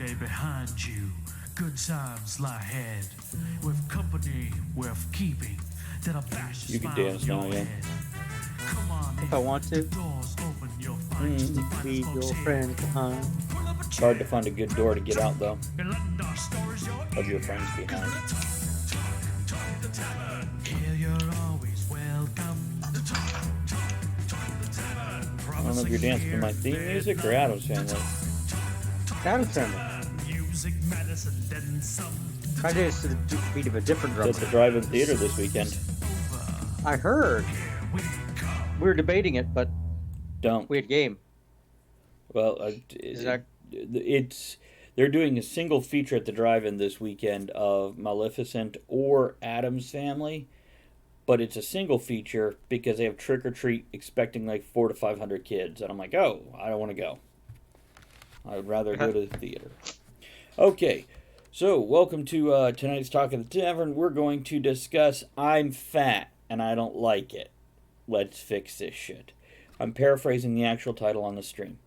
way behind you. Good times lie ahead. With company worth keeping. That'll bash You can dance now, yeah. Come on, If I want to. doors open, you'll find just the finest Leave folks your here. friends behind. Pull up a It's chair. hard to find a good door to get out, though, And let our stories your of your friends behind. Talk the tavern. Here you're always welcome. Talk the tavern. I don't know if you're dancing to my theme music or Adam's Family. Adam's Family. Music, medicine, then some. I did it to the beat of a different drum. It's at the drive-in theater this weekend. I heard. We come. We were debating it, but Don't. we had game. Well, Is that- they're doing a single feature at the drive-in this weekend of Maleficent or Adam's Family, but it's a single feature because they have Trick or Treat expecting like 400 to 500 kids, and I'm like, oh, I don't want to go. I would rather go to the theater. Okay, so welcome to tonight's Talk of the Tavern. We're going to discuss I'm Fat and I Don't Like It. Let's fix this shit. I'm paraphrasing the actual title on the stream.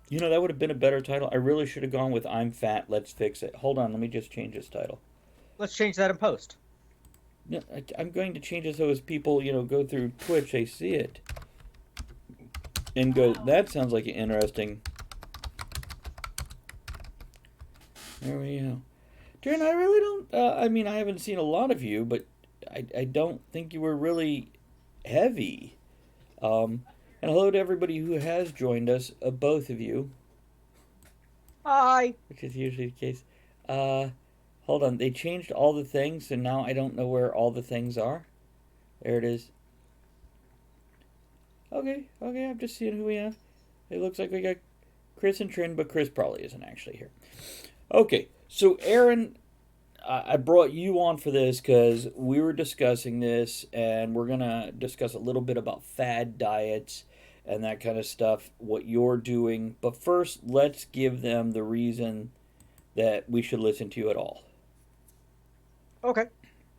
You know, that would have been a better title. I really should have gone with I'm Fat, Let's Fix It. Hold on, let me just change this title. Let's change that in post. No, I'm going to change it so as people, go through Twitch, they see it. And go, that sounds like an interesting... There we go. Darren, I really don't... I haven't seen a lot of you, but I don't think you were really heavy. And hello to everybody who has joined us, both of you. Hi. Which is usually the case. Hold on, they changed all the things, and now I don't know where all the things are. There it is. Okay, I'm just seeing who we have. It looks like we got Chris and Trin, but Chris probably isn't actually here. Okay, so Aaron, I brought you on for this because we were discussing this, and we're going to discuss a little bit about fad diets and that kind of stuff, what you're doing. But first, let's give them the reason that we should listen to you at all. Okay.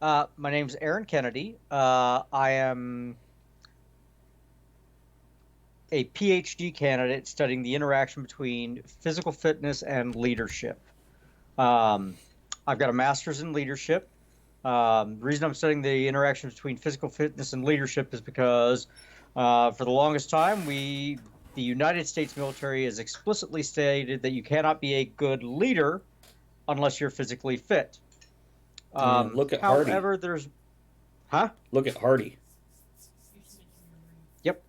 My name's Aaron Kennedy. I am a PhD candidate studying the interaction between physical fitness and leadership. I've got a master's in leadership. The reason I'm studying the interaction between physical fitness and leadership is because for the longest time, the United States military has explicitly stated that you cannot be a good leader unless you're physically fit. Look at Hardy. However, there's... Huh? Look at Hardy. Yep.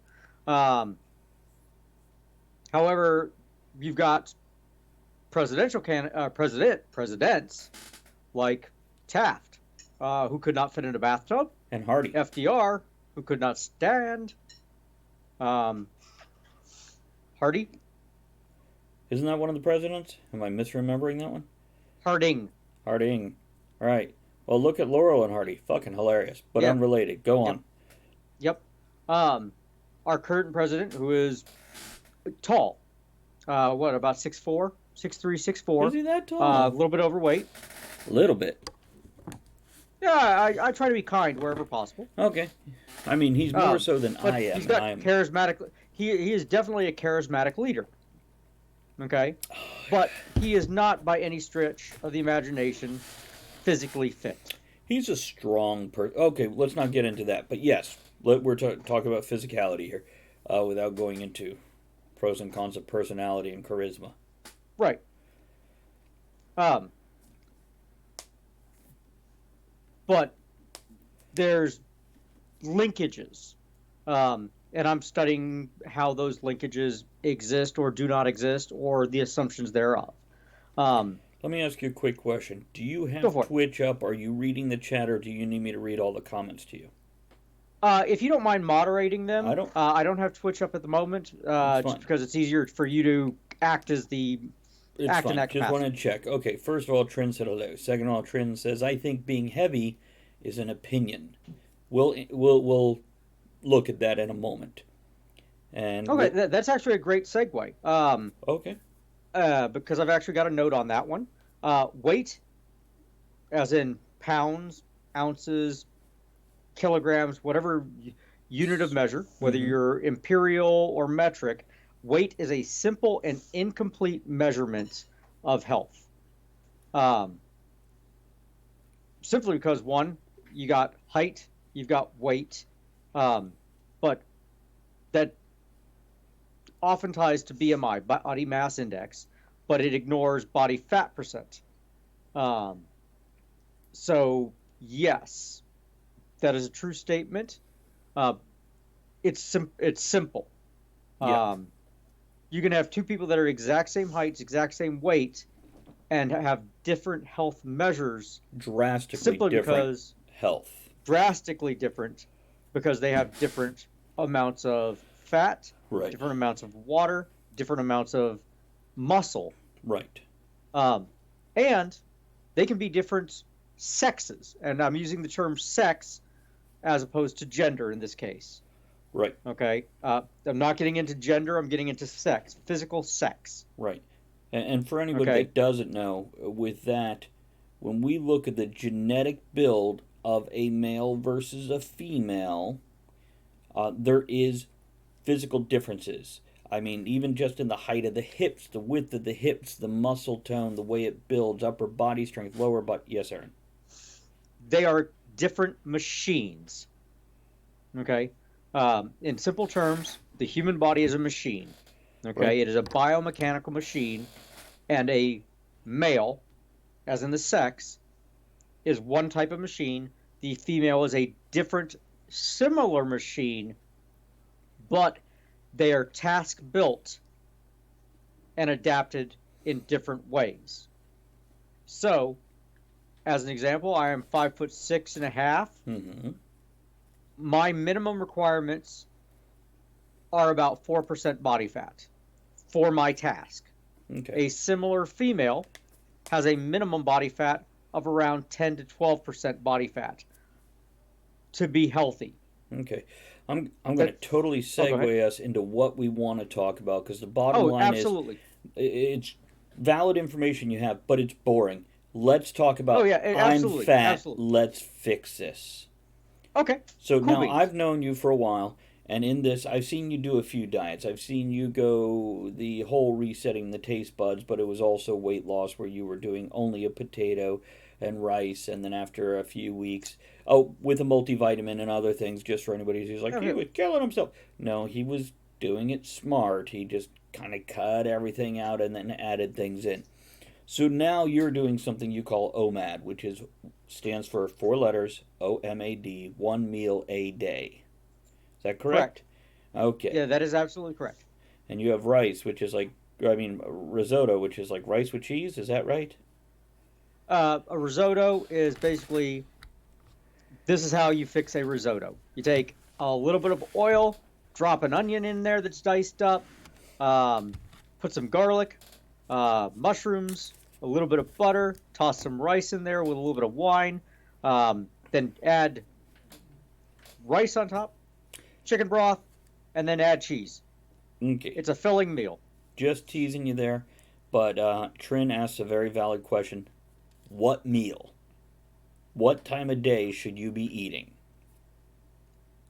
However, you've got presidents like Taft, who could not fit in a bathtub, And Hardy. FDR, who could not stand, Hardy. Isn't that one of the presidents? Am I misremembering that one? Harding. Harding. Right. Well, look at Laurel and Hardy. Fucking hilarious, but Yep. unrelated. Go on. Yep. Our current president, who is tall, about 6'4", 6'3", 6'4", Is he that tall? a little bit overweight. A little bit. Yeah, I try to be kind wherever possible. Okay. I mean, he's more so than But I am. he's got and I'm... charismatic. He is definitely a charismatic leader. Okay, but he is not by any stretch of the imagination physically fit. He's a strong person. Okay, let's not get into that. But yes, we're talking about physicality here, without going into pros and cons of personality and charisma. Right. But there's linkages, and I'm studying how those linkages exist or do not exist, or the assumptions thereof. Let me ask you a quick question. Do you Go have for it. Twitch up? Are you reading the chat, or do you need me to read all the comments to you? If you don't mind moderating them, I I don't have Twitch up at the moment, That's just fine. because it's easier for you to act as the It's act fine. in that Just capacity. want to check. Okay, first of all, Trin said hello. Second of all, Trin says, I think being heavy is an opinion. We'll look at that in a moment. And Okay, that's actually a great segue. okay. Because I've actually got a note on that one. Weight, as in pounds, ounces, kilograms, whatever unit of measure, whether you're imperial or metric, weight is a simple and incomplete measurement of health. Um, Simply because one, you got height, you've got weight, um, but that often ties to BMI, body mass index, but it ignores body fat percent. Um, so yes, that is a true statement. Uh, it's simple. Yeah, Um, you can have two people that are exact same heights, exact same weight, and have different health measures drastically simply different because health. drastically different because they have different amounts of fat, Right, different amounts of water, different amounts of muscle, right, um, and they can be different sexes. And I'm using the term sex as opposed to gender in this case. right, Okay, I'm not getting into gender. I'm getting into sex, physical sex. right. And for anybody Okay, that doesn't know, with that, when we look at the genetic build of a male versus a female, there is physical differences. I mean, even just in the height of the hips, the width of the hips, the muscle tone, the way it builds, upper body strength, lower body. Yes, Aaron. they are different machines. Okay, in simple terms, the human body is a machine. Right. Okay, it is a biomechanical machine, and a male, as in the sex, is one type of machine. The female is a different, similar machine, but they are task built and adapted in different ways. So, as an example, I am 5'6.5". Mm-hmm. My minimum requirements are about 4% body fat for my task. Okay. A similar female has a minimum body fat of around 10 to 12% body fat to be healthy. Okay. I'm going to That totally Oh, go ahead. segue us into what we want to talk about because the bottom Oh, line is absolutely. it's valid information you have, but it's boring. Let's talk Oh about yeah, I'm absolutely, fat. absolutely. Let's fix this. Okay, So cool now I've beans. known you for a while, and in this, I've seen you do a few diets. I've seen you go the whole resetting the taste buds, but it was also weight loss where you were doing only a potato and rice, and then after a few weeks, oh, with a multivitamin and other things, just for anybody who's like, Yeah, he yeah. was killing himself. No, he was doing it smart. He just kind of cut everything out and then added things in. So now you're doing something you call OMAD, which is stands for four letters OMAD, one meal a day. Is that correct? Correct. Okay. Yeah, that is absolutely correct. And you have rice, which is like I mean risotto, which is like rice with cheese. Is that right? A risotto is basically this is how you fix a risotto. You take a little bit of oil, drop an onion in there that's diced up, um, put some garlic, mushrooms, a little bit of butter, toss some rice in there with a little bit of wine, then add rice on top, chicken broth, and then add cheese. Okay. It's a filling meal. Just teasing you there, but Trin asks a very valid question. What meal? What time of day should you be eating?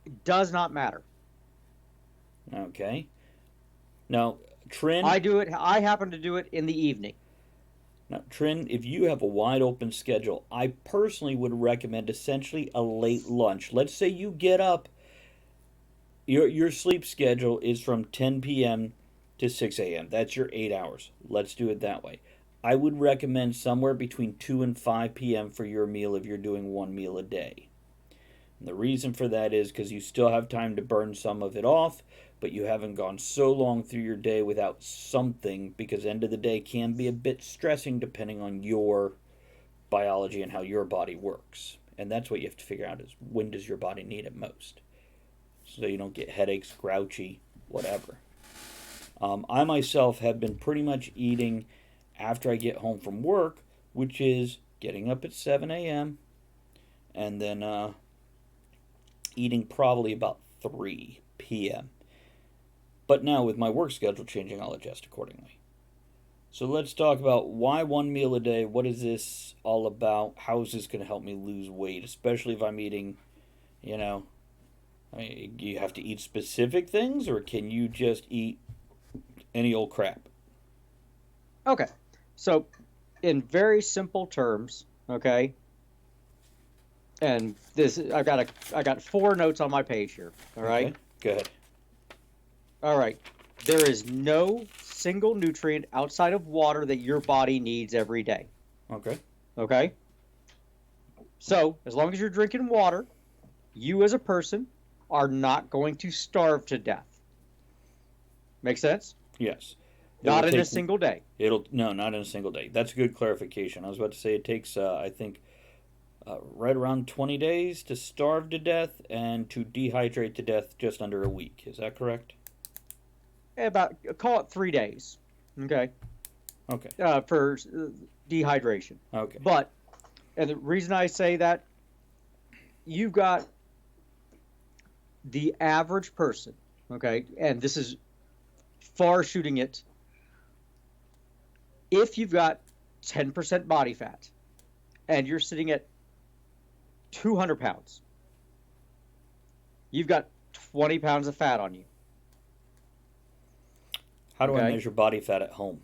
It does not matter. Okay. Now, Trin, I do it. I happen to do it in the evening. Now, Trin, if you have a wide open schedule, I personally would recommend essentially a late lunch. Let's say you get up, your sleep schedule is from 10 p.m. to 6 a.m. That's your 8 hours. Let's do it that way. I would recommend somewhere between 2 and 5 p.m. for your meal if you're doing one meal a day. And the reason for that is because you still have time to burn some of it off, but you haven't gone so long through your day without something because end of the day can be a bit stressing depending on your biology and how your body works. And that's what you have to figure out is when does your body need it most? So you don't get headaches, grouchy, whatever. I myself have been pretty much eating after I get home from work, which is getting up at 7 a.m. and then eating probably about 3 p.m. But now, with my work schedule changing, I'll adjust accordingly. So let's talk about why one meal a day. What is this all about? How is this going to help me lose weight, especially if I'm eating, you know, I mean, do you have to eat specific things or can you just eat any old crap? Okay. So, in very simple terms, okay, and this I got 4 notes on my page here. All right. Okay, go ahead. All right. There is no single nutrient outside of water that your body needs every day. Okay. Okay. So, as long as you're drinking water, you as a person are not going to starve to death. Make sense? Yes. Not in a single day. No, not in a single day. That's a good clarification. I was about to say it takes, I think, right around 20 days to starve to death and to dehydrate to death just under a week. Is that correct? About call it 3 days. Okay. Okay. For dehydration. Okay. But, and the reason I say that, you've got the average person, okay, and this is far shooting it. If you've got 10% body fat and you're sitting at 200 pounds, you've got 20 pounds of fat on you. How do I measure body fat at home?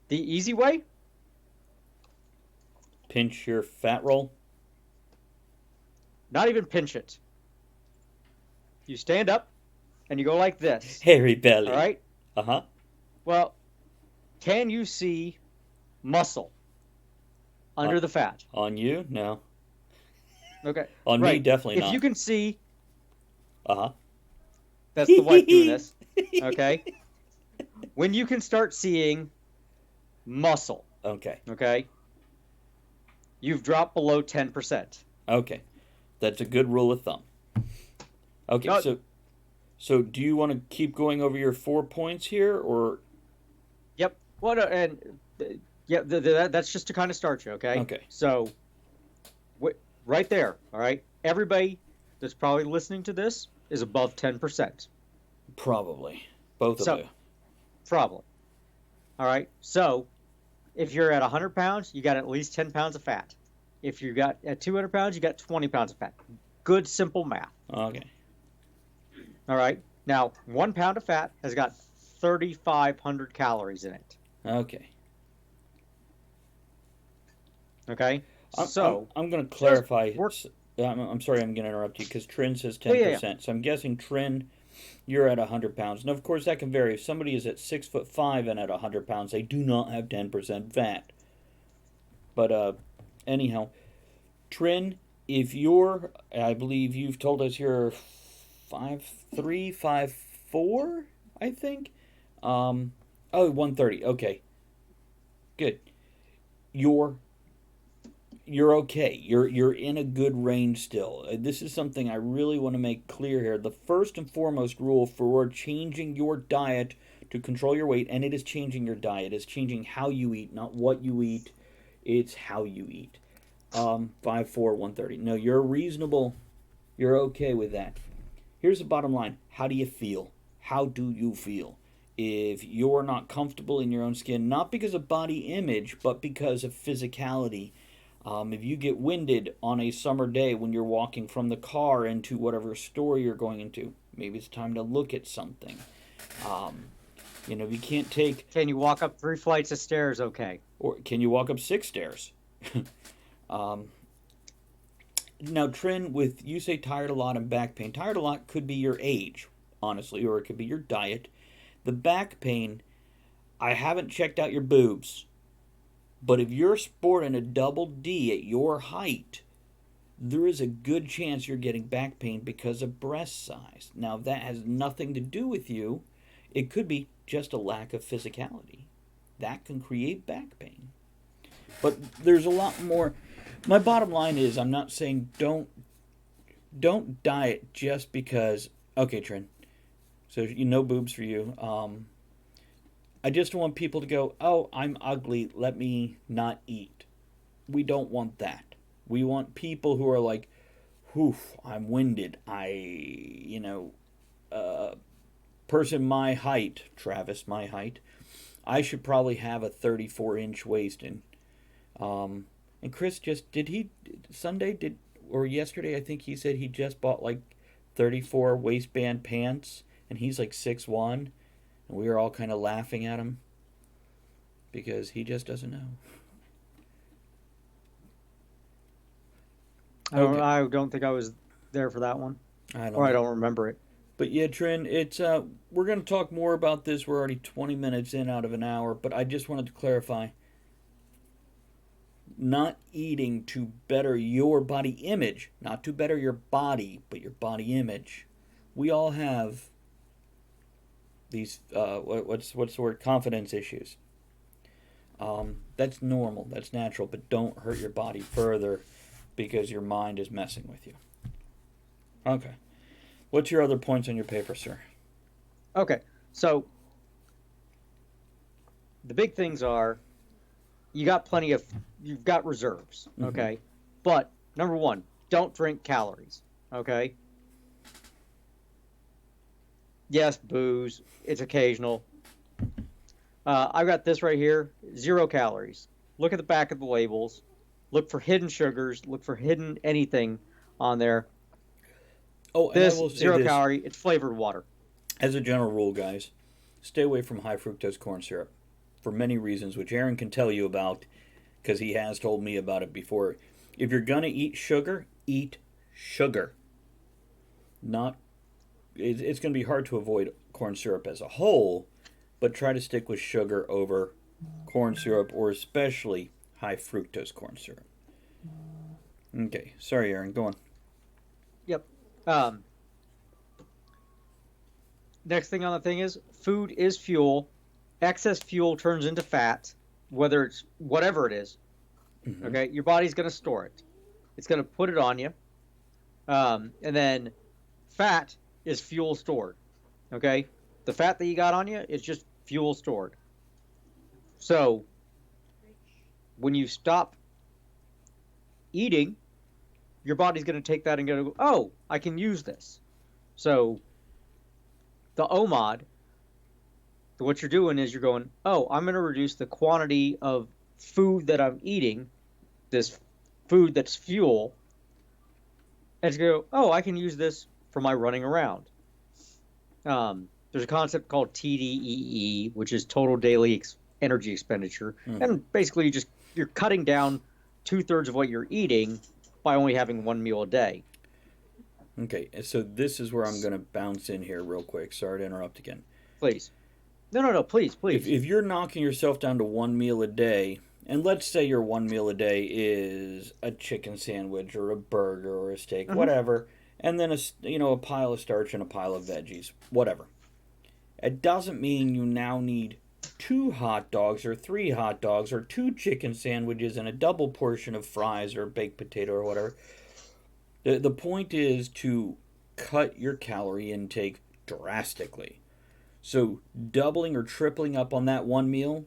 The easy way? Pinch your fat roll? Not even pinch it. You stand up and you go like this. Hairy belly. All right? Uh-huh. Well, can you see muscle under the fat? On you? No. Okay. On me, definitely not. If you can see, uh-huh. That's the wife doing this. Okay. When you can start seeing muscle. Okay. Okay. You've dropped below 10%. Okay. That's a good rule of thumb. Okay, No, so do you want to keep going over your 4 points here, or? Yep. Well, yeah, that's just to kind of start you, okay? Okay. So, right there, all right? Everybody that's probably listening to this is above 10%. Probably. Both of you. Probably. All right? So, if you're at 100 pounds, you got at least 10 pounds of fat. If you got at 200 pounds, you got 20 pounds of fat. Good, simple math. Okay. All right. Now, 1 pound of fat has got 3,500 calories in it. Okay. Okay. I'm going to clarify. I'm sorry, I'm going to interrupt you because Trin says 10%. Yeah. So I'm guessing, Trin, you're at 100 pounds. And of course, that can vary. If somebody is at 6'5" and at 100 pounds, they do not have 10% fat. But anyhow, Trin, if you're, I believe you've told us you're 5'3", 5'4", I think. 130. Okay. Good. You're okay. You're in a good range still. This is something I really want to make clear here. The first and foremost rule for changing your diet to control your weight, and it is changing your diet. It's changing how you eat, not what you eat. It's how you eat. 5'4", 130. No, you're reasonable. You're okay with that. Here's the bottom line. How do you feel? How do you feel? If you're not comfortable in your own skin, not because of body image, but because of physicality. If you get winded on a summer day when you're walking from the car into whatever store you're going into, maybe it's time to look at something. If you can't take... Can you walk up 3 flights of stairs okay? Or can you walk up 6 stairs? Now, Trin, with you say tired a lot and back pain, tired a lot could be your age, honestly, or it could be your diet. The back pain, I haven't checked out your boobs, but if you're sporting a double D at your height, there is a good chance you're getting back pain because of breast size. Now, that has nothing to do with you. It could be just a lack of physicality. That can create back pain. But there's a lot more. My bottom line is, I'm not saying don't diet just because. Okay, Trin. So boobs for you. I just don't want people to go, oh, I'm ugly, let me not eat. We don't want that. We want people who are like, oof, I'm winded. Person my height, Travis, my height, I should probably have a 34-inch waist. And Chris yesterday, I think he said he just bought like 34 waistband pants, and he's like 6'1". And we were all kind of laughing at him because he just doesn't know. I don't think I was there for that one, I don't or I know. don't remember it. But yeah, Trin, it's we're going to talk more about this. We're already 20 minutes in out of an hour, but I just wanted to clarify. Not eating to better your body image, not to better your body, but your body image. We all have these what's the word, confidence issues. That's normal, that's natural, but don't hurt your body further because your mind is messing with you. Okay. What's your other points on your paper, sir? Okay, so the big things are you've got reserves, okay? But number one, don't drink calories, okay? Yes, booze, it's occasional. I've got this right here, 0 calories. Look at the back of the labels. Look for hidden sugars. Look for hidden anything on there. Oh, and This I will say 0 this. calorie, it's flavored water. As a general rule, guys, stay away from high fructose corn syrup for many reasons, which Aaron can tell you about because he has told me about it before. If you're going to eat sugar, eat sugar. Not, it's going to be hard to avoid corn syrup as a whole, but try to stick with sugar over corn syrup, or especially high fructose corn syrup. Okay, sorry, Aaron, go on. Yep. Next thing on the thing is food is fuel. Excess fuel turns into fat, whether it's whatever it is. Mm-hmm. Okay, your body's going to store it. It's going to put it on you. And then fat is fuel stored. Okay, the fat that you got on you is just fuel stored. So when you stop eating, your body's going to take that and go, oh, I can use this. So the OMOD, what you're doing is you're going, oh, I'm going to reduce the quantity of food that I'm eating, this food that's fuel, and to go, oh, I can use this for my running around. There's a concept called TDEE, which is total daily energy expenditure, and basically you're cutting down 2/3 of what you're eating by only having one meal a day. Okay, so this is where I'm going to bounce in here real quick. Sorry to interrupt again. Please. No, please. If you're knocking yourself down to one meal a day, and let's say your one meal a day is a chicken sandwich or a burger or a steak, whatever, and then a pile of starch and a pile of veggies, whatever. It doesn't mean you now need 2 hot dogs or 3 hot dogs or 2 chicken sandwiches and a double portion of fries or baked potato or whatever. The point is to cut your calorie intake drastically. So doubling or tripling up on that one meal,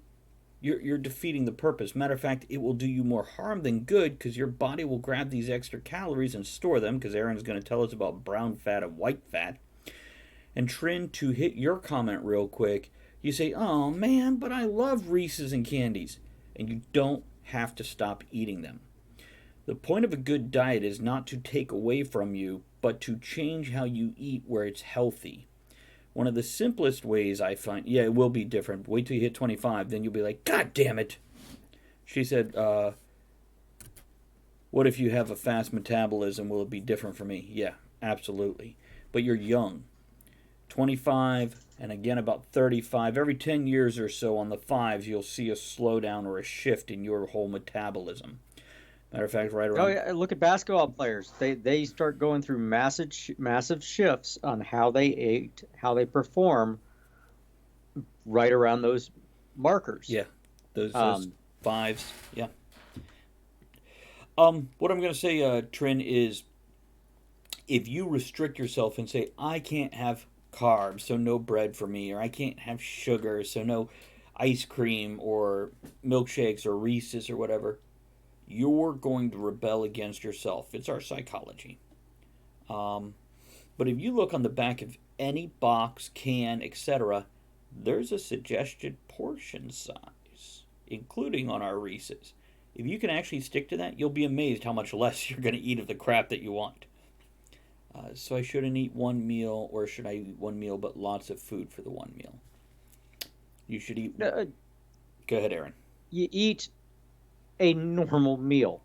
you're defeating the purpose. Matter of fact, it will do you more harm than good because your body will grab these extra calories and store them, because Aaron's going to tell us about brown fat and white fat. And Trin, to hit your comment real quick, you say, oh man, but I love Reese's and candies. And you don't have to stop eating them. The point of a good diet is not to take away from you, but to change how you eat where it's healthy. One of the simplest ways I find, it will be different. Wait till you hit 25, then you'll be like, God damn it. She said, what if you have a fast metabolism? Will it be different for me? Yeah, absolutely. But you're young. 25, and again about 35. Every 10 years or so on the 5s, you'll see a slowdown or a shift in your whole metabolism. Matter of fact, right around... Oh, yeah, look at basketball players. They start going through massive shifts on how they ate, how they perform, right around those markers. Yeah, those 5s, yeah. What I'm going to say, Trin, is if you restrict yourself and say, I can't have carbs, so no bread for me, or I can't have sugar, so no ice cream or milkshakes or Reese's or whatever, you're going to rebel against yourself. It's our psychology. But if you look on the back of any box, can, etc., there's a suggested portion size, including on our Reese's. If you can actually stick to that, you'll be amazed how much less you're going to eat of the crap that you want. So I shouldn't eat one meal, or should I eat one meal but lots of food for the one meal? You should eat. Uh, Go ahead, Aaron. you eat a normal meal,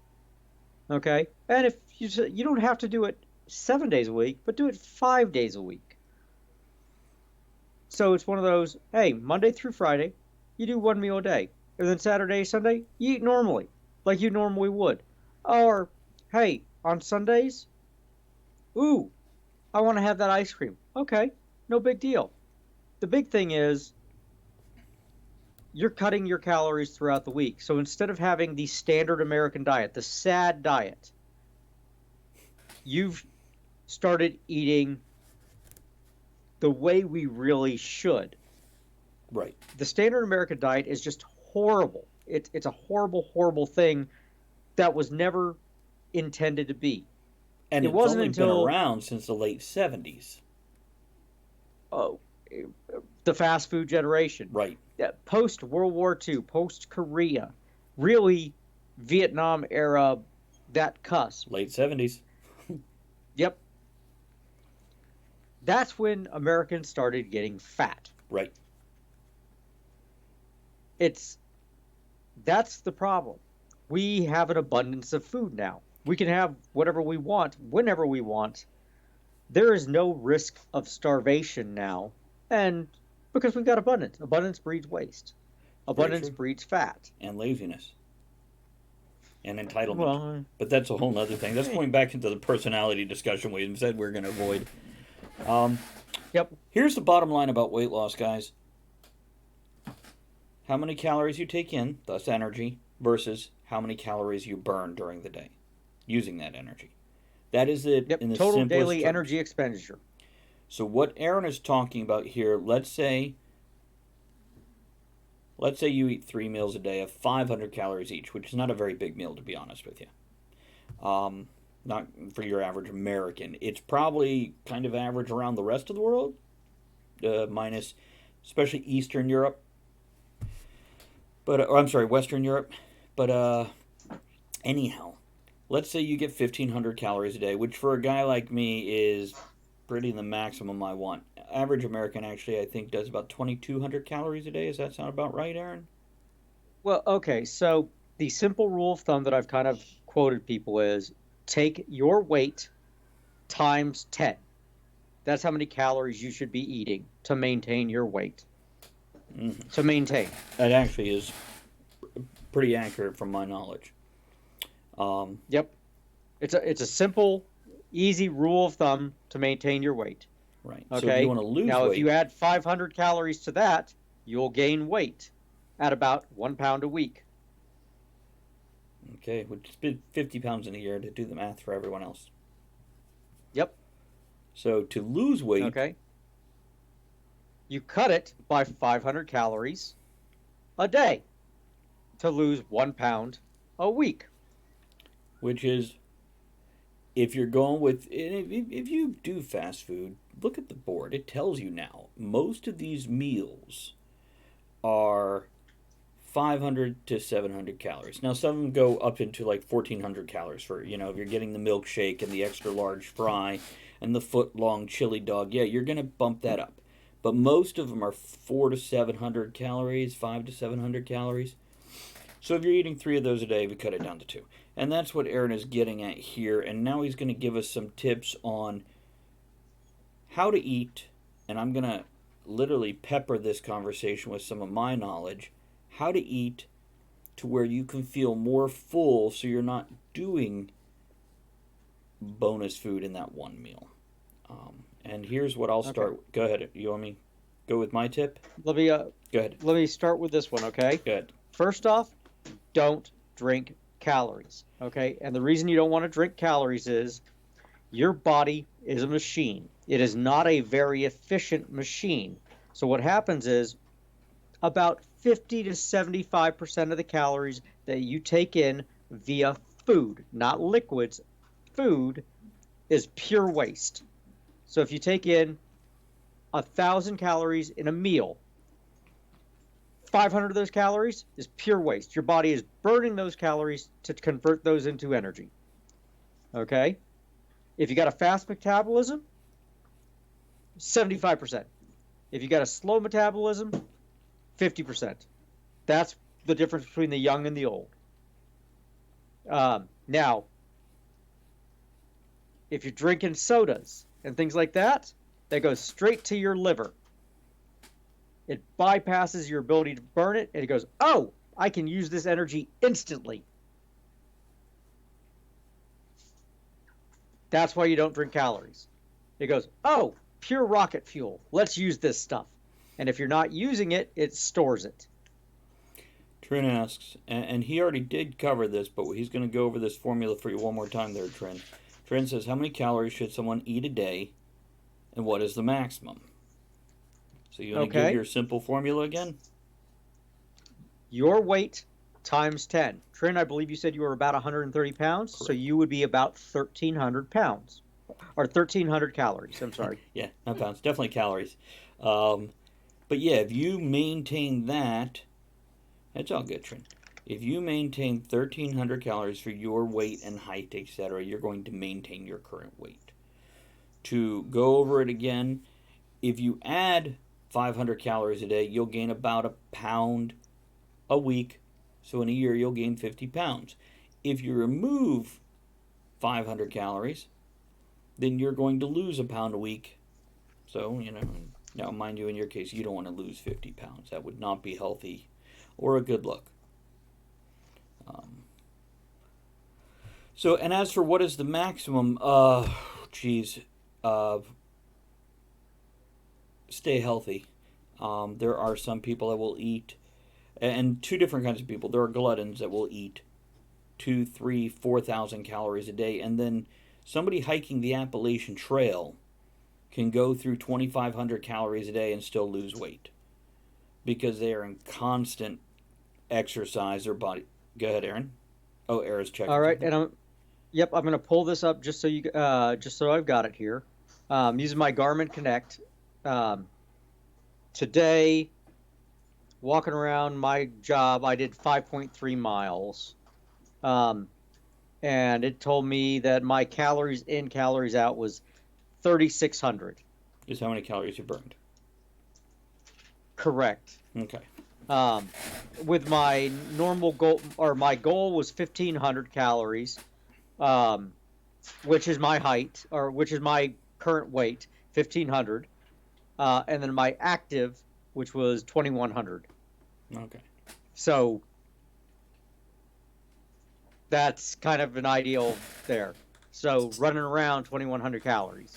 okay? And if you don't have to do it 7 days a week, but do it 5 days a week. So it's one of those, hey, Monday through Friday, you do one meal a day. And then Saturday, Sunday, you eat normally, like you normally would. Or, hey, on Sundays, ooh, I want to have that ice cream. Okay, no big deal. The big thing is you're cutting your calories throughout the week. So instead of having the standard American diet, the SAD diet, you've started eating the way we really should. Right. The standard American diet is just horrible. It's a horrible, horrible thing that was never intended to be. And It it's wasn't only until- been around since the late 70s. Oh, the fast food generation. Right. Post World War II, post Korea, really Vietnam era, that cusp. Late 70s. Yep. That's when Americans started getting fat. Right. That's the problem. We have an abundance of food now. We can have whatever we want, whenever we want. There is no risk of starvation now. And because we've got abundance. Abundance breeds waste. Abundance true. breeds fat. And laziness. And entitlement. Well, But that's a whole nother thing. That's going back into the personality discussion we said we're going to avoid. yep. Here's the bottom line about weight loss, guys. How many calories you take in, thus energy, versus how many calories you burn during the day using that energy. That is it Yep. in the Total simplest daily terms. energy expenditure. So what Aaron is talking about here, let's say you eat 3 meals a day of 500 calories each, which is not a very big meal, to be honest with you. Not for your average American. It's probably kind of average around the rest of the world, minus especially Eastern Europe. But I'm sorry, Western Europe. But anyhow, let's say you get 1,500 calories a day, which for a guy like me is pretty the maximum I want. Average American actually, I think, does about 2,200 calories a day. Does that sound about right, Aaron? Well, okay. So the simple rule of thumb that I've kind of quoted people is take your weight times 10. That's how many calories you should be eating to maintain your weight. Mm-hmm. To maintain. That actually is pretty accurate from my knowledge. Yep. It's a simple, easy rule of thumb to maintain your weight. Right. So if Okay. you want to lose Now, weight, if you add 500 calories to that, you'll gain weight at about 1 pound a week. okay, which is 50 pounds in a year to do the math for everyone else. Yep. So to lose weight, Okay. You cut it by 500 calories a day to lose 1 pound a week. which is if you're going with if you do fast food, look at the board. It tells you now most of these meals are 500 to 700 calories. Now some of them go up into like 1,400 calories for, if you're getting the milkshake and the extra large fry and the foot long chili dog. Yeah, you're going to bump that up. But most of them are 400 to 700 calories, 500 to 700 calories. So if you're eating 3 of those a day, we cut it down to 2. And that's what Aaron is getting at here. And now he's going to give us some tips on how to eat. And I'm going to literally pepper this conversation with some of my knowledge. How to eat to where you can feel more full so you're not doing bonus food in that one meal. And here's what I'll start. Okay. Go ahead. You want me go with my tip? Let me Go ahead. start with this one, okay? Go ahead. First off, don't drink calories, okay? And the reason you don't want to drink calories is your body is a machine. It is not a very efficient machine. So what happens is about 50 to 75% of the calories that you take in via food, not liquids, food is pure waste. So if you take in 1,000 calories in a meal, 500 of those calories is pure waste. Your body is burning those calories to convert those into energy. Okay? If you got a fast metabolism, 75%. If you got a slow metabolism, 50%. That's the difference between the young and the old. Now, if you're drinking sodas and things like that, that goes straight to your liver. It bypasses your ability to burn it, and it goes, oh, I can use this energy instantly. That's why you don't drink calories. It goes, oh, pure rocket fuel. Let's use this stuff. And if you're not using it, it stores it. Trin asks, and he already did cover this, but he's going to go over this formula for you one more time there, Trin. Trin says, how many calories should someone eat a day, and what is the maximum? So you want to give your simple formula again? Your weight times 10. Trin, I believe you said you were about 130 pounds, correct. So you would be about 1,300 pounds. Or 1,300 calories, I'm sorry. Yeah, not pounds, definitely calories. But yeah, if you maintain that, that's all good, Trin. If you maintain 1,300 calories for your weight and height, etc., you're going to maintain your current weight. To go over it again, if you add 500 calories a day, you'll gain about a pound a week. So in a year, you'll gain 50 pounds. If you remove 500 calories, then you're going to lose a pound a week. So, now mind you, in your case, you don't want to lose 50 pounds. That would not be healthy or a good look. So, and as for what is the maximum, stay healthy. There are some people that will eat, and two different kinds of people. There are gluttons that will eat 2,000, 3,000, 4,000 calories a day, and then somebody hiking the Appalachian Trail can go through 2,500 calories a day and still lose weight because they are in constant exercise. Their body. Go ahead, Aaron. Oh, Aaron's checking. All right, something. And I'm going to pull this up just so I've got it here. Using my Garmin Connect. Today, walking around my job, I did 5.3 miles. And it told me that my calories in, calories out was 3,600. Is how many calories you burned? Correct. Okay. With my normal goal, or my goal was 1,500 calories, which is my height, or which is my current weight, 1,500. And then my active, which was 2,100. Okay. So that's kind of an ideal there. So running around 2,100 calories.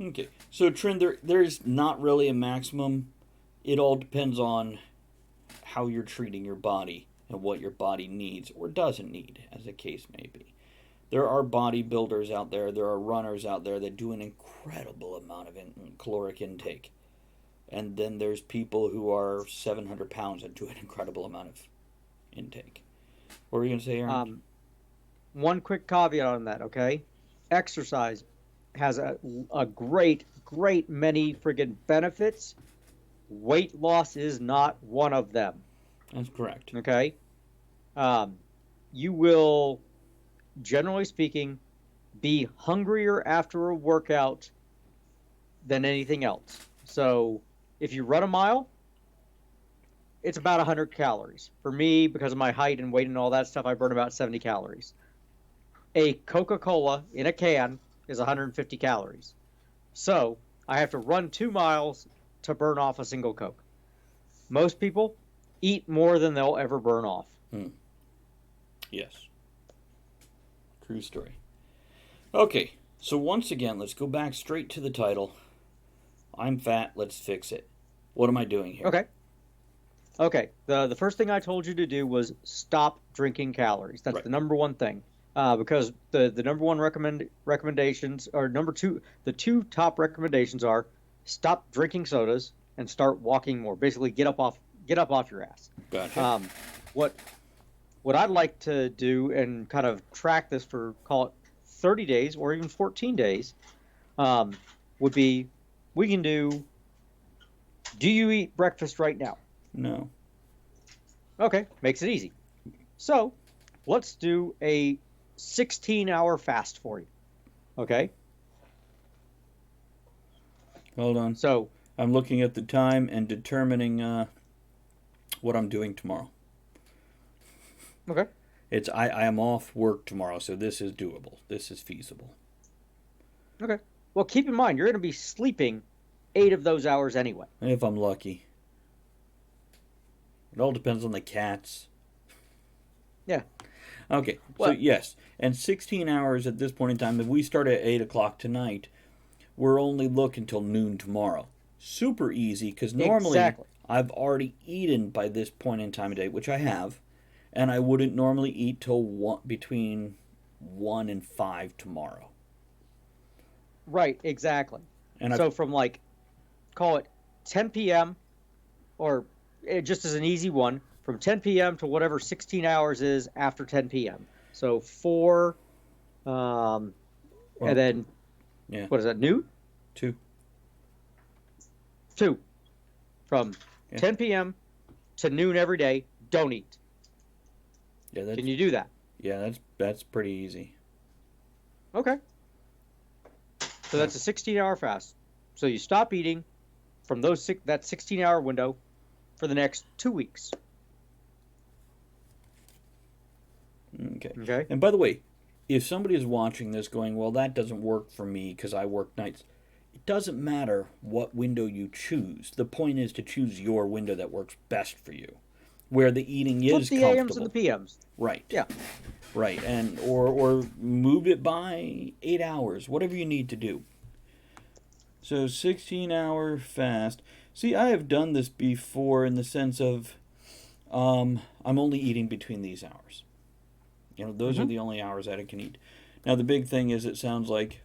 Okay. So, Trin, there's not really a maximum. It all depends on how you're treating your body and what your body needs or doesn't need, as the case may be. There are bodybuilders out there, there are runners out there that do an incredible amount of caloric intake. And then there's people who are 700 pounds that do an incredible amount of intake. What were you going to say, Aaron? One quick caveat on that, okay? Exercise has a great many friggin' benefits. Weight loss is not one of them. That's correct. Okay? You will, generally speaking, be hungrier after a workout than anything else. So if you run a mile, it's about 100 calories. For me, because of my height and weight and all that stuff, I burn about 70 calories. A Coca-Cola in a can is 150 calories. So I have to run 2 miles to burn off a single Coke. Most people eat more than they'll ever burn off. Yes. True story. Okay, so once again, let's go back straight to the title. I'm fat, let's fix it. What am I doing here? Okay. The first thing I told you to do was stop drinking calories. That's right. The number one thing. Because the number one recommendations, or the two top recommendations are stop drinking sodas and start walking more. Basically, get up off your ass. Gotcha. What I'd like to do and kind of track this for, call it 30 days or even 14 days, would be, we can do you eat breakfast right now? No. Okay, makes it easy. So let's do a 16-hour fast for you. Okay? Hold on. So I'm looking at the time and determining what I'm doing tomorrow. Okay. I am off work tomorrow, so this is doable. This is feasible. Okay. Well, keep in mind, you're going to be sleeping 8 of those hours anyway. If I'm lucky. It all depends on the cats. Yeah. Okay, Well, so yes, and 16 hours at this point in time. If we start at 8 o'clock tonight, we're only looking till noon tomorrow. Super easy, because normally exactly. I've already eaten by this point in time of day, which I have, and I wouldn't normally eat till between 1 and 5 tomorrow. Right, exactly. And So from like, call it 10 p.m. or just as an easy one, from 10 p.m. to whatever 16 hours is after 10 p.m. So 4, and then, yeah, what is that, noon? 2. 2. From 10 p.m. to noon every day, don't eat. Yeah, that's, Can you do that? yeah, that's pretty easy. Okay. So that's a 16-hour fast. So you stop eating from that 16-hour window for the next 2 weeks. Okay. Okay. And by the way, if somebody is watching this going, well, that doesn't work for me because I work nights, it doesn't matter what window you choose. The point is to choose your window that works best for you, where the eating is Flip the comfortable. AMs and the PMs. Right. Yeah. Right. And or move it by 8 hours, whatever you need to do. So 16-hour fast. See, I have done this before in the sense of I'm only eating between these hours. You know, those are the only hours that I can eat. Now, the big thing is it sounds like,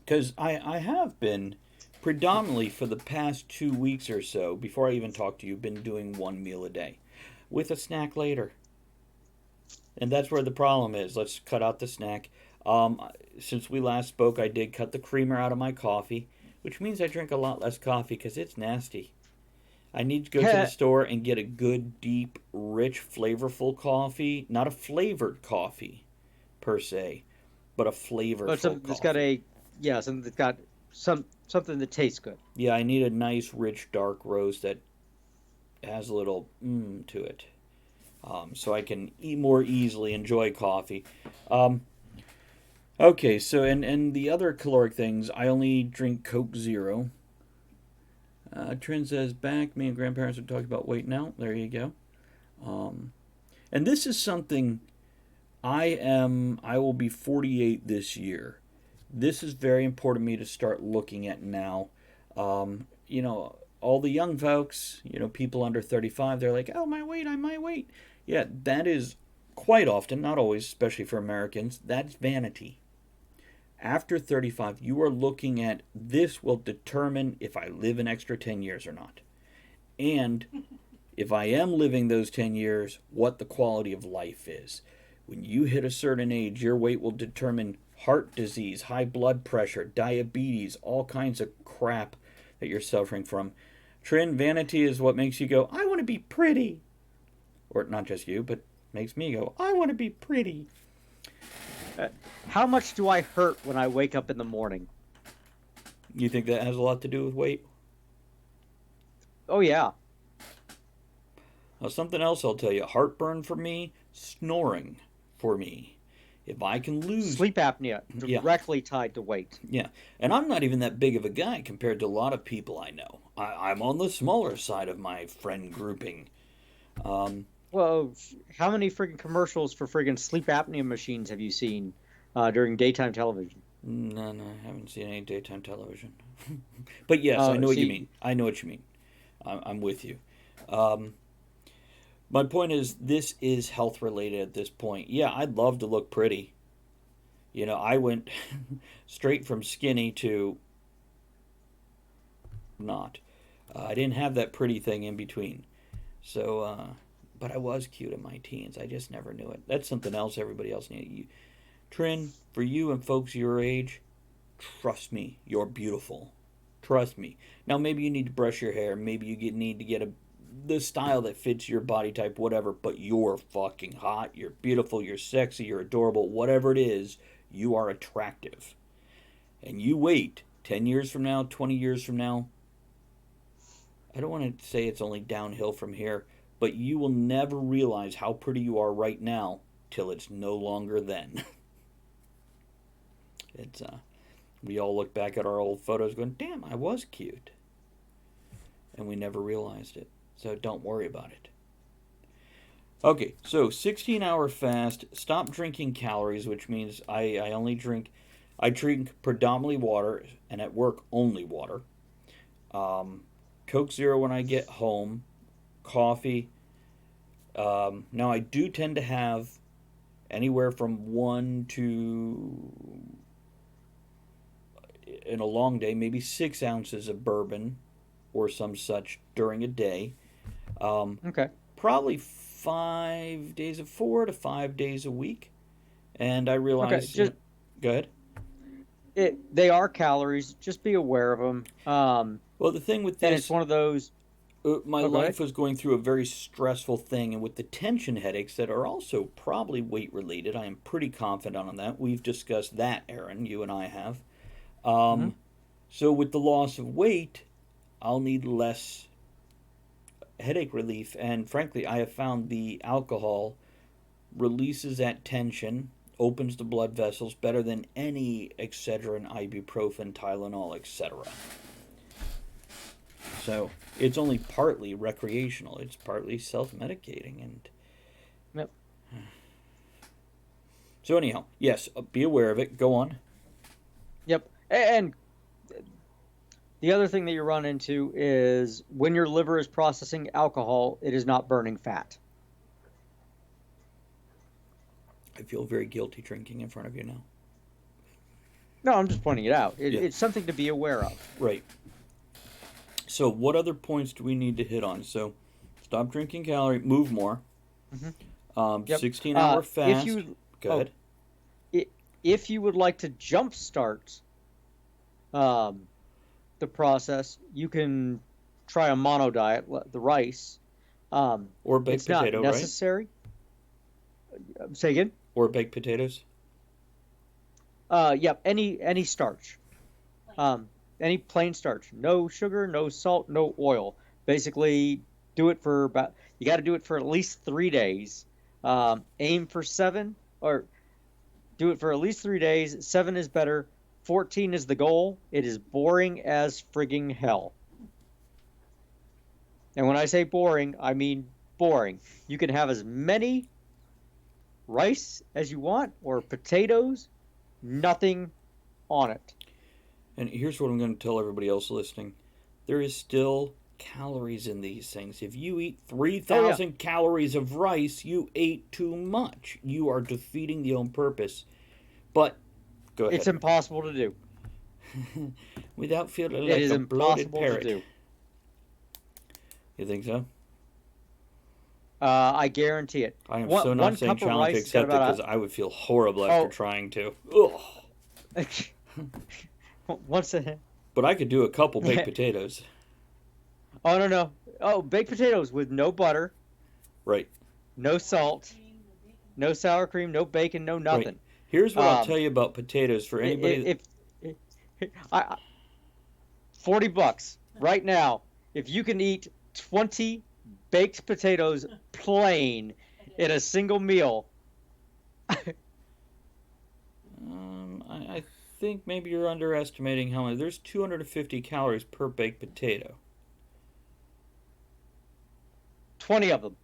because I have been predominantly for the past 2 weeks or so, before I even talked to you, been doing one meal a day with a snack later. And that's where the problem is. Let's cut out the snack. Since we last spoke, I did cut the creamer out of my coffee, which means I drink a lot less coffee because it's nasty. I need to go to the store and get a good, deep, rich, flavorful coffee. Not a flavored coffee, per se, but a flavorful But something coffee. that's got something that's got something that tastes good. Yeah, I need a nice, rich, dark roast that has a little to it. So I can more easily enjoy coffee. Okay, so and the other caloric things, I only drink Coke Zero. Trin says, back, me and grandparents are talking about weight now. There you go. And this is something I will be 48 this year. This is very important to me to start looking at now. You know, all the young folks, you know, people under 35, they're like, oh, my weight. Yeah, that is quite often, not always, especially for Americans, that's vanity. After 35, you are looking at this will determine if I live an extra 10 years or not. And if I am living those 10 years, what the quality of life is. When you hit a certain age, your weight will determine heart disease, high blood pressure, diabetes, all kinds of crap that you're suffering from. Trin, vanity is what makes you go, I want to be pretty. Or not just you, but makes me go, I want to be pretty. How much do I hurt when I wake up in the morning? You think that has a lot to do with weight? Oh, yeah. Now, something else I'll tell you. Heartburn for me, snoring for me. If I can lose... Sleep apnea, directly tied to weight. Yeah, and I'm not even that big of a guy compared to a lot of people I know. I'm on the smaller side of my friend grouping. Well, how many friggin' commercials for friggin' sleep apnea machines have you seen during daytime television? No, I haven't seen any daytime television. But yes, I know what you mean. I know what you mean. I'm with you. My point is, this is health related at this point. Yeah, I'd love to look pretty. You know, I went straight from skinny to not. I didn't have that pretty thing in between. So, but I was cute in my teens. I just never knew it. That's something else everybody else needed. Trin, for you and folks your age, trust me, you're beautiful. Trust me. Now, maybe you need to brush your hair. Maybe you need to get the style that fits your body type, whatever. But you're fucking hot. You're beautiful. You're sexy. You're adorable. Whatever it is, you are attractive. And you wait 10 years from now, 20 years from now, I don't want to say it's only downhill from here, but you will never realize how pretty you are right now till it's no longer then. It's we all look back at our old photos going, "Damn, I was cute." And we never realized it. So don't worry about it. Okay, so 16-hour fast, stop drinking calories, which means I drink predominantly water, and at work only water. Coke Zero when I get home, coffee. Now I do tend to have anywhere from 1 to, in a long day, maybe 6 ounces of bourbon or some such during a day. Okay. Probably 5 days of 4 to 5 days a week. And I realize, just go ahead. They are calories. Just be aware of them. Well, the thing with And this, it's one of those. my go life ahead. was going through a very stressful thing, and with the tension headaches that are also probably weight related, I am pretty confident on that. We've discussed that, Aaron, you and I have. Mhm. So with the loss of weight, I'll need less headache relief, and frankly, I have found the alcohol releases that tension, opens the blood vessels better than any Excedrin, ibuprofen, Tylenol, etc. So it's only partly recreational. It's partly self-medicating, and Yep. so anyhow, yes, be aware of it. Go on. Yep. And the other thing that you run into is when your liver is processing alcohol, it is not burning fat. I feel very guilty drinking in front of you now. No, I'm just pointing it out. Yeah. It's something to be aware of. Right. So what other points do we need to hit on? So stop drinking calorie, move more. Yep. 16-hour fast. If you Go ahead. if you would like to jumpstart the process, you can try a mono diet, the rice. Or baked It's potato, not right? necessary. Say again. Or baked potatoes. Yep. Any starch. Any plain starch. No sugar, no salt, no oil. Basically, do it for about. You got to do it for at least 3 days. Aim for 7, or do it for at least 3 days. 7 is better. 14 is the goal. It is boring as frigging hell. And when I say boring, I mean boring. You can have as many rice as you want or potatoes, nothing on it. And here's what I'm going to tell everybody else listening. There is still calories in these things. If you eat 3,000 calories of rice, you ate too much. You are defeating the own purpose. But, go ahead. It's impossible to do. Without feeling It like is a bloated impossible parrot. to do. You think so? I guarantee it. I am One- so one not saying cup of challenge rice accepted got about because I would feel horrible after Oh. trying to. Ugh. Once a, But I could do a couple baked potatoes. oh no. Oh, baked potatoes with no butter, Right. no salt, no sour cream, no bacon, no nothing. Here's what I'll Um, tell you about potatoes for anybody. If I $40 right now, if you can eat 20 baked potatoes plain in a single meal, I think maybe you're underestimating how many. There's 250 calories per baked potato. 20 of them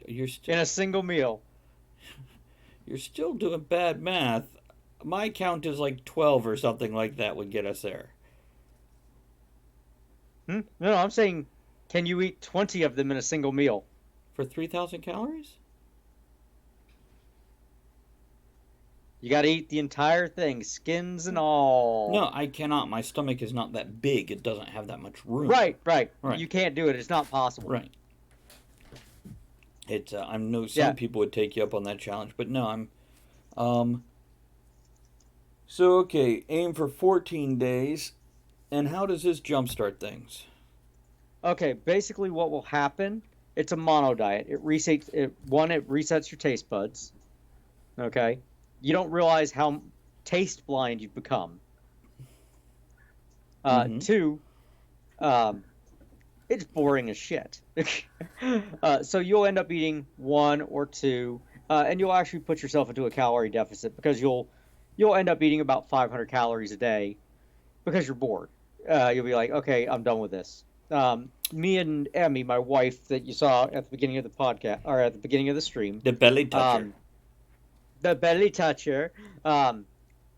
You're in still a single meal. doing bad math. My count is like 12 or something like that would get us there. No, I'm saying, can you eat 20 of them in a single meal? For 3,000 calories? You got to eat the entire thing, skins and all. No, I cannot. My stomach is not that big. It doesn't have that much room. Right. Right. You can't do it. It's not possible. Right. It's I know some Yeah. people would take you up on that challenge, but no, so okay, aim for 14 days. And how does this jumpstart things? Okay, basically what will happen, it's a mono diet. It resets your taste buds. Okay? You don't realize how taste blind you've become. Mhm. 2, it's boring as shit. So you'll end up eating one or two, and you'll actually put yourself into a calorie deficit because you'll end up eating about 500 calories a day because you're bored. You'll be like, okay, I'm done with this. Me and Emmy, my wife, that you saw at the beginning of the podcast or at the beginning of the stream, The belly toucher. the belly toucher.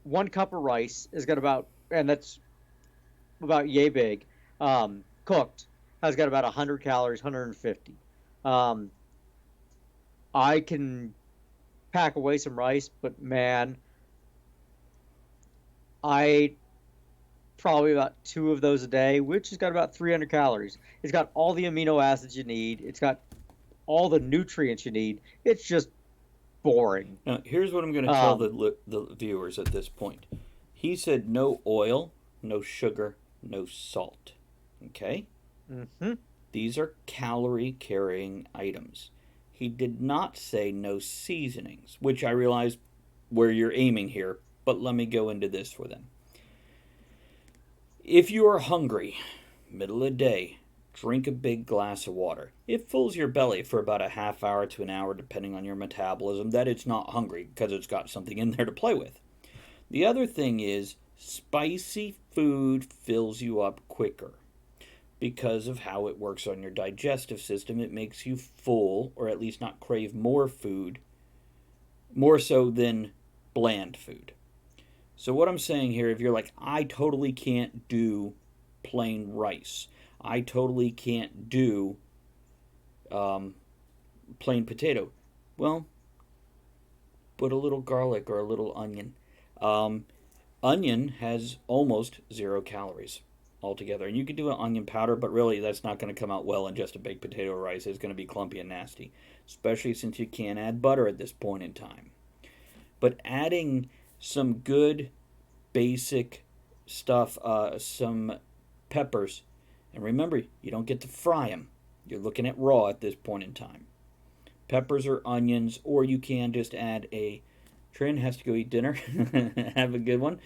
1 cup of rice is got about, and that's about yay big, cooked, has got about 100 calories, 150. Um, I can pack away some rice, but man, I ate probably about two of those a day, which has got about 300 calories. It's got all the amino acids you need. It's got all the nutrients you need. It's just boring. Now, here's what I'm going to tell Um, the viewers at this point. He said no oil, no sugar, no salt. Okay? mhm. These are calorie carrying items. He did not say no seasonings, which I realize where you're aiming here, but let me go into this for them. If you are hungry, middle of the day, drink a big glass of water. It fills your belly for about a half hour to an hour, depending on your metabolism, that it's not hungry because it's got something in there to play with. The other thing is, spicy food fills you up quicker. Because of how it works on your digestive system, it makes you full, or at least not crave more food, more so than bland food. So, what I'm saying here, if you're like, I totally can't do plain rice, I totally can't do plain potato, well, put a little garlic or a little onion. Um, Onion has almost 0 calories altogether. And you could do an onion powder, but really that's not going to come out well in just a baked potato rice. It's going to be clumpy and nasty, especially since you can't add butter at this point in time. But adding some good basic stuff, some peppers, and remember, you don't get to fry them. You're looking at raw at this point in time. Peppers or onions, or you can just add a. Trin has to go eat dinner. Have a good one.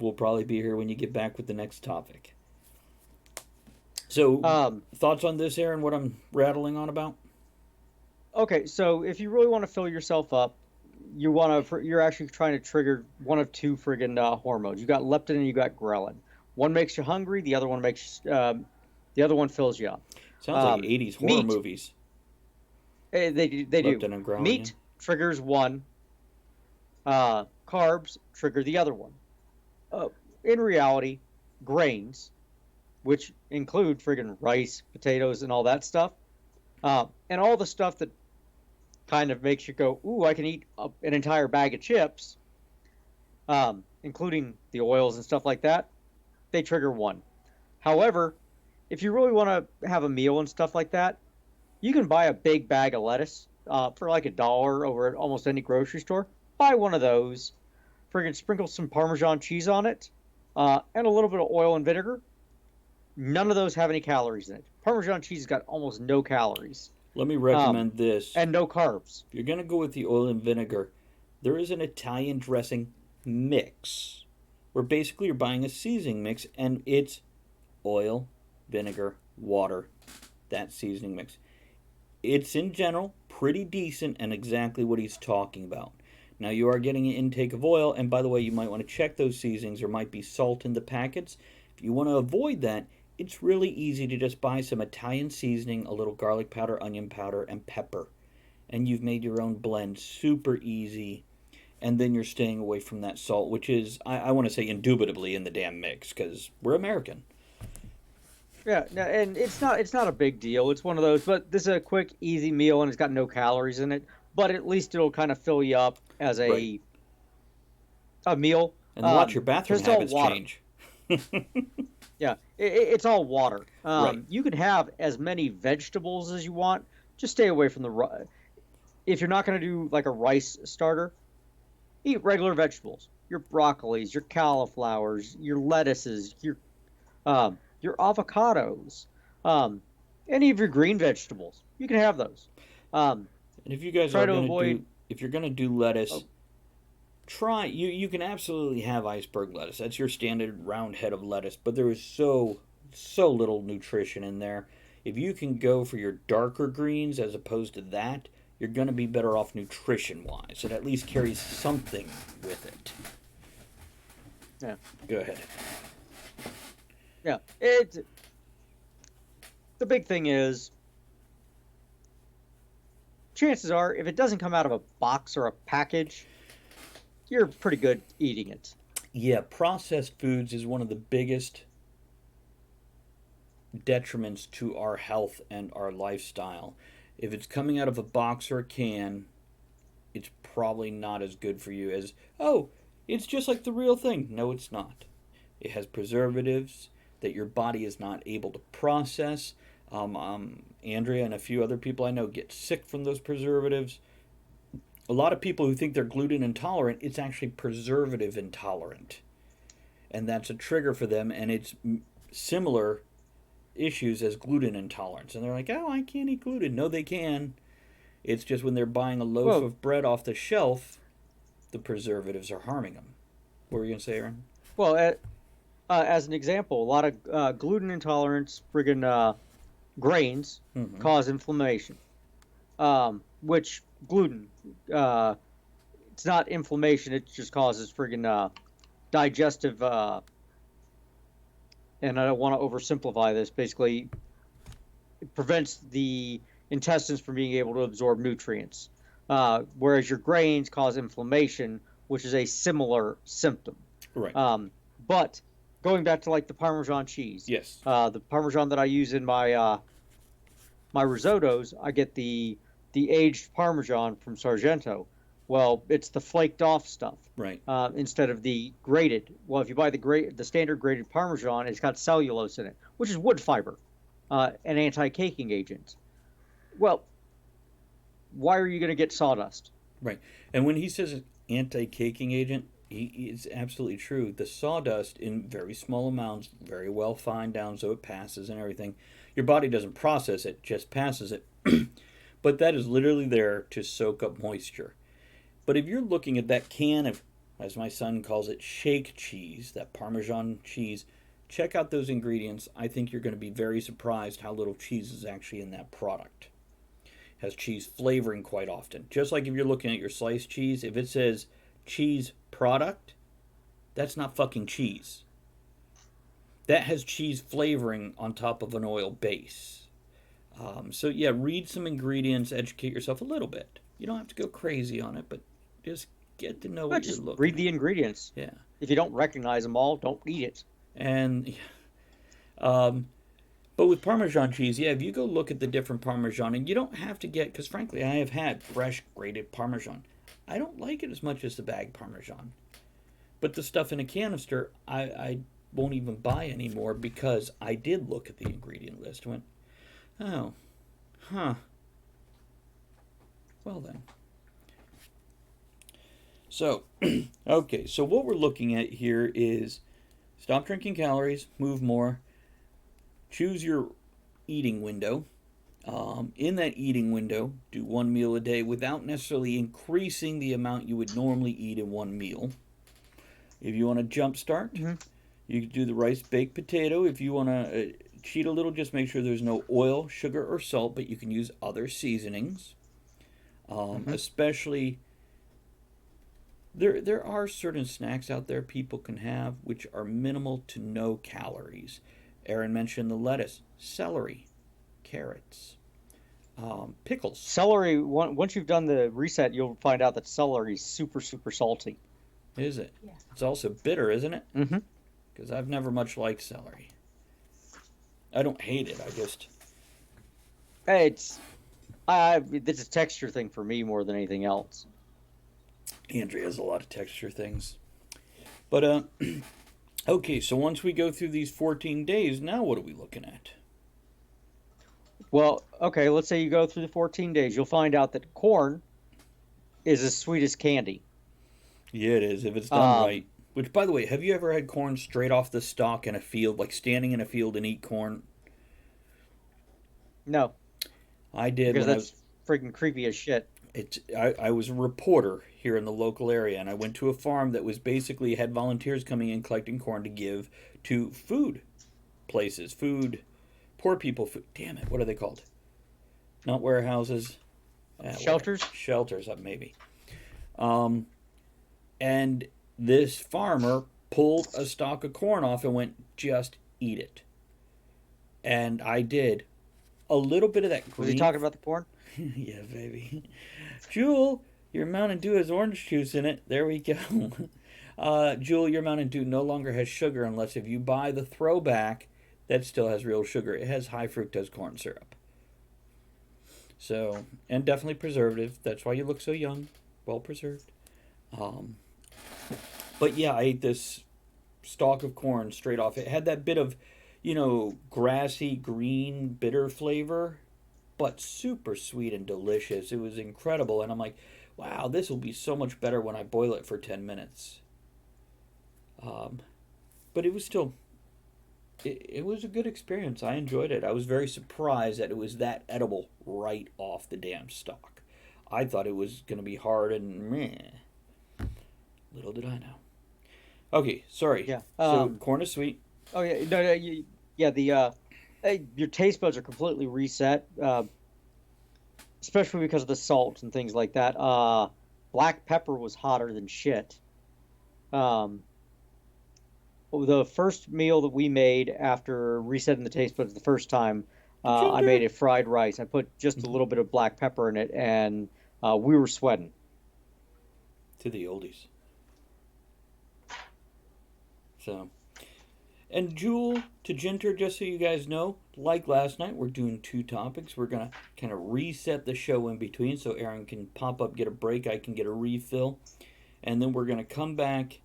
We'll probably be here when you get back with the next topic. So, Um, thoughts on this, Aaron? What I'm rattling on about? okay, so if you really want to fill yourself up, you're actually trying to trigger one of two friggin' hormones. You got leptin and you got ghrelin. One makes you hungry. The other one fills you up. Sounds like 80s horror Meat. movies. They do. Leptin and ghrelin. Meat triggers one. Carbs trigger the other one. Uh, in reality, grains, which include friggin' rice, potatoes, and all that stuff, and all the stuff that kind of makes you go, "Ooh, I can eat an entire bag of chips," including the oils and stuff like that. They trigger one. However, if you really want to have a meal and stuff like that, you can buy a big bag of lettuce for like $1 over at almost any grocery store. Buy one of those. Friggin' sprinkle some Parmesan cheese on it, and a little bit of oil and vinegar. None of those have any calories in it. Parmesan cheese has got almost no calories Let me recommend this. and no carbs. If you're going to go with the oil and vinegar, there is an Italian dressing mix where basically you're buying a seasoning mix and it's oil, vinegar, water, that seasoning mix. It's in general pretty decent and exactly what he's talking about. Now you are getting an intake of oil, and by the way, you might want to check those seasonings. There might be salt in the packets. If you want to avoid that, it's really easy to just buy some Italian seasoning, a little garlic powder, onion powder, and pepper. And you've made your own blend super easy. And then you're staying away from that salt, which is, I want to say, indubitably in the damn mix, because we're American. Yeah, no, and it's not a big deal. It's one of those, but this is a quick, easy meal, and it's got no calories in it. But at least it'll kind of fill you up as Right. a meal. And watch your bathroom Just all habits water. change. Yeah, it's all water. Right. You can have as many vegetables as you want. Just stay away from if you're not going to do like a rice starter, eat regular vegetables. Your broccolis, your cauliflowers, your lettuces, your avocados, any of your green vegetables. You can have those. Um, And if you guys Try are to going to avoid- do, if you're going to do lettuce, Oh. you can absolutely have iceberg lettuce. That's your standard round head of lettuce, but there is so so little nutrition in there. If you can go for your darker greens as opposed to that, you're going to be better off nutrition wise. It at least carries something with it. Yeah. Go ahead. Yeah. The big thing is, chances are, if it doesn't come out of a box or a package, you're pretty good eating it. Yeah, processed foods is one of the biggest detriments to our health and our lifestyle. If it's coming out of a box or a can, it's probably not as good for you as, oh, it's just like the real thing. No, it's not. It has preservatives that your body is not able to process. Andrea and a few other people I know get sick from those preservatives. A lot of people who think they're gluten intolerant, it's actually preservative intolerant. And that's a trigger for them, and it's similar issues as gluten intolerance. And they're like, oh, I can't eat gluten. No, they can. It's just when they're buying a loaf of bread off the shelf, the preservatives are harming them. What were you going to say, Aaron? Well, as an example, a lot of gluten intolerance, friggin' grains cause inflammation, which gluten, it's not inflammation, it just causes friggin' digestive, and I don't want to oversimplify this, basically it prevents the intestines from being able to absorb nutrients, whereas your grains cause inflammation, which is a similar symptom. Right. But going back to like the Parmesan cheese. Yes. The Parmesan that I use in my my risottos, I get the aged Parmesan from Sargento. Well, it's the flaked off stuff. Right. Instead of the grated. Well, if you buy the standard grated Parmesan, it's got cellulose in it, which is wood fiber, an anti-caking agent. Well, why are you going to get sawdust? Right. And when he says anti-caking agent, it's absolutely true. The sawdust in very small amounts, very well fined down so it passes and everything. Your body doesn't process it, just passes it. But that is literally there to soak up moisture. But if you're looking at that can of, as my son calls it, shake cheese, that Parmesan cheese, check out those ingredients. I think you're going to be very surprised how little cheese is actually in that product. It has cheese flavoring quite often. Just like if you're looking at your sliced cheese, if it says cheese product, that's not fucking cheese. That has cheese flavoring on top of an oil base. So yeah, read some ingredients, educate yourself a little bit. You don't have to go crazy on it, but just get to know what you're looking at. Read the ingredients. Yeah. If you don't recognize them all, don't eat it. And but with Parmesan cheese, yeah, if you go look at the different Parmesan, and you don't have to get, because frankly, I have had fresh grated Parmesan. I don't like it as much as the bag Parmesan. But the stuff in a canister, I won't even buy anymore because I did look at the ingredient list and went, oh, huh. Well then. So, okay, so what we're looking at here is stop drinking calories, move more, choose your eating window. In that eating window, do one meal a day without necessarily increasing the amount you would normally eat in one meal. If you want to jumpstart, you can do the rice baked potato. If you want to cheat a little, just make sure there's no oil, sugar, or salt, but you can use other seasonings. Especially, there are certain snacks out there people can have which are minimal to no calories. Aaron mentioned the lettuce, celery, carrots, pickles. Celery, once you've done the reset, you'll find out that celery is super, super salty. Is it? Yeah. It's also bitter, isn't it? Mm-hmm. Because I've never much liked celery. I don't hate it. I just... It's a texture thing for me more than anything else. Andrea has a lot of texture things. But, okay, so once we go through these 14 days, now what are we looking at? Well, okay, let's say you go through the 14 days. You'll find out that corn is as sweet as candy. Yeah, it is, if it's done right. Which, by the way, have you ever had corn straight off the stalk in a field, like standing in a field and eat corn? No. I did. Because that's freaking creepy as shit. I was a reporter here in the local area, and I went to a farm that was basically had volunteers coming in collecting corn to give to food places, food, poor people food. Damn it, what are they called? Not warehouses. Shelters? Shelters, maybe. And this farmer pulled a stalk of corn off and went, just eat it. And I did. A little bit of that green. Was he talking about the corn? Yeah, baby. Jewel, your Mountain Dew has orange juice in it. There we go. Jewel, your Mountain Dew no longer has sugar unless if you buy the throwback that still has real sugar. It has high fructose corn syrup. So, and definitely preservative. That's why you look so young. Well preserved. But yeah, I ate this stalk of corn straight off. It had that bit of, grassy, green, bitter flavor, but super sweet and delicious. It was incredible. And I'm like, wow, this will be so much better when I boil it for 10 minutes. But it was still, it was a good experience. I enjoyed it. I was very surprised that it was that edible right off the damn stalk. I thought it was going to be hard and meh. Little did I know. Okay, sorry. Yeah. So corn is sweet. Oh yeah, your taste buds are completely reset, especially because of the salt and things like that. Black pepper was hotter than shit. The first meal that we made after resetting the taste buds the first time, I made a fried rice. I put just a little bit of black pepper in it, and we were sweating. To the oldies. So, and Jewel to Ginter, just so you guys know, like last night, we're doing 2 topics. We're going to kind of reset the show in between so Aaron can pop up, get a break, I can get a refill. And then we're going to come back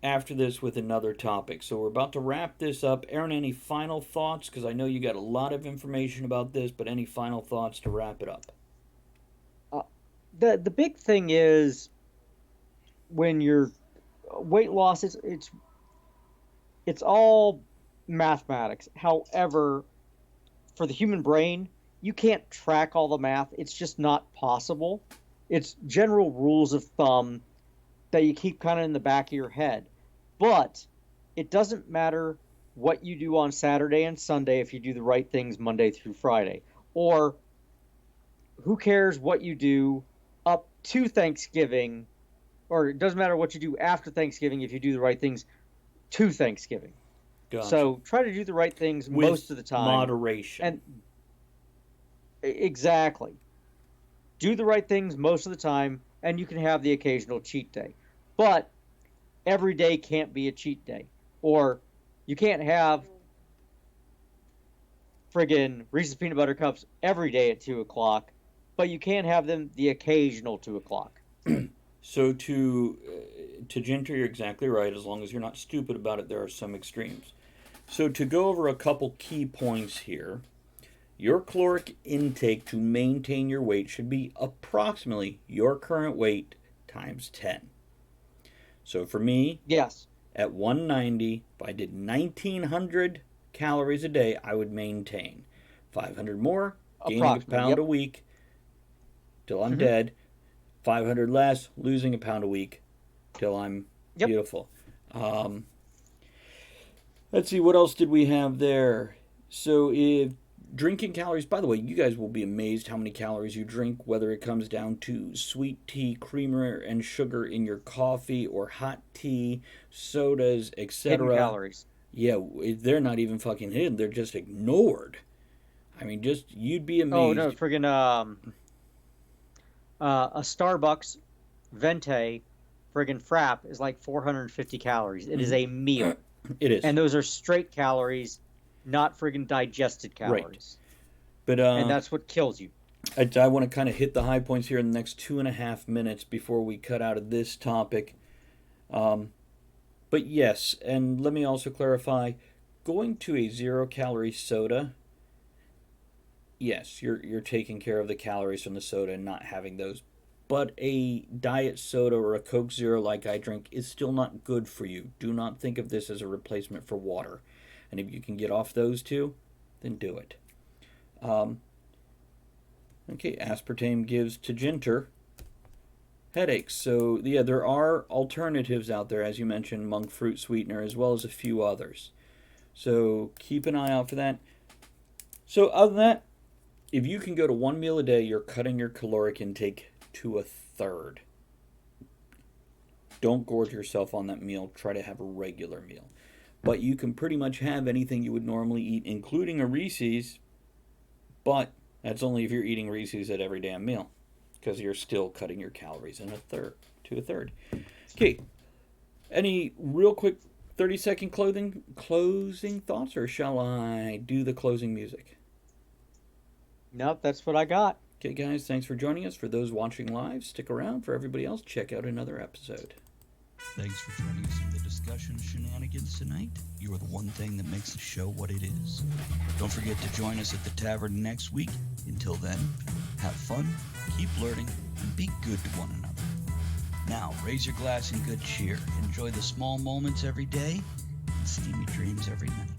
after this with another topic. So we're about to wrap this up. Aaron, any final thoughts? Because I know you got a lot of information about this, but any final thoughts to wrap it up? The big thing is when you're weight loss, it's all mathematics. However, for the human brain, you can't track all the math. It's just not possible. It's general rules of thumb that you keep kind of in the back of your head. But it doesn't matter what you do on Saturday and Sunday if you do the right things Monday through Friday. Or who cares what you do up to Thanksgiving, or it doesn't matter what you do after Thanksgiving if you do the right things to Thanksgiving. Gotcha. So try to do the right things with most of the time. Moderation. And exactly. Do the right things most of the time, and you can have the occasional cheat day. But every day can't be a cheat day. Or you can't have friggin' Reese's Peanut Butter Cups every day at 2 o'clock, but you can have them the occasional 2 o'clock. So to Ginter, you're exactly right. As long as you're not stupid about it, there are some extremes. So to go over a couple key points here, your caloric intake to maintain your weight should be approximately your current weight times 10. So for me, Yes. at 190, if I did 1,900 calories a day, I would maintain 500 more, gaining a pound Yep. a week till I'm dead. 500 less, losing a pound a week till I'm Yep. beautiful. Let's see, what else did we have there? So if drinking calories, by the way, you guys will be amazed how many calories you drink, whether it comes down to sweet tea, creamer, and sugar in your coffee, or hot tea, sodas, Hidden etc. calories. Yeah, they're not even fucking hidden. They're just ignored. I mean, you'd be amazed. Oh, no, friggin' a Starbucks Venti friggin' frap is like 450 calories. It is a meal. It is. And those are straight calories, not friggin' digested calories. But And that's what kills you. I want to kind of hit the high points here in the next 2.5 minutes before we cut out of this topic. But yes, and let me also clarify, going to a 0-calorie soda, yes, you're taking care of the calories from the soda and not having those. But a diet soda or a Coke Zero like I drink is still not good for you. Do not think of this as a replacement for water. And if you can get off those two, then do it. Okay, aspartame gives to Ginter headaches. So, yeah, there are alternatives out there, as you mentioned, monk fruit sweetener, as well as a few others. So keep an eye out for that. So other than that, if you can go to 1 meal a day, you're cutting your caloric intake to a third. Don't gorge yourself on that meal. Try to have a regular meal. But you can pretty much have anything you would normally eat, including a Reese's. But that's only if you're eating Reese's at every damn meal, because you're still cutting your calories to a third. Okay. Any real quick 30-second closing thoughts, or shall I do the closing music? Nope, that's what I got. Okay, guys, thanks for joining us. For those watching live, stick around. For everybody else, check out another episode. Thanks for joining us in the discussion shenanigans tonight. You are the one thing that makes the show what it is. Don't forget to join us at the tavern next week. Until then, have fun, keep learning, and be good to one another. Now, raise your glass in good cheer. Enjoy the small moments every day and steamy dreams every night.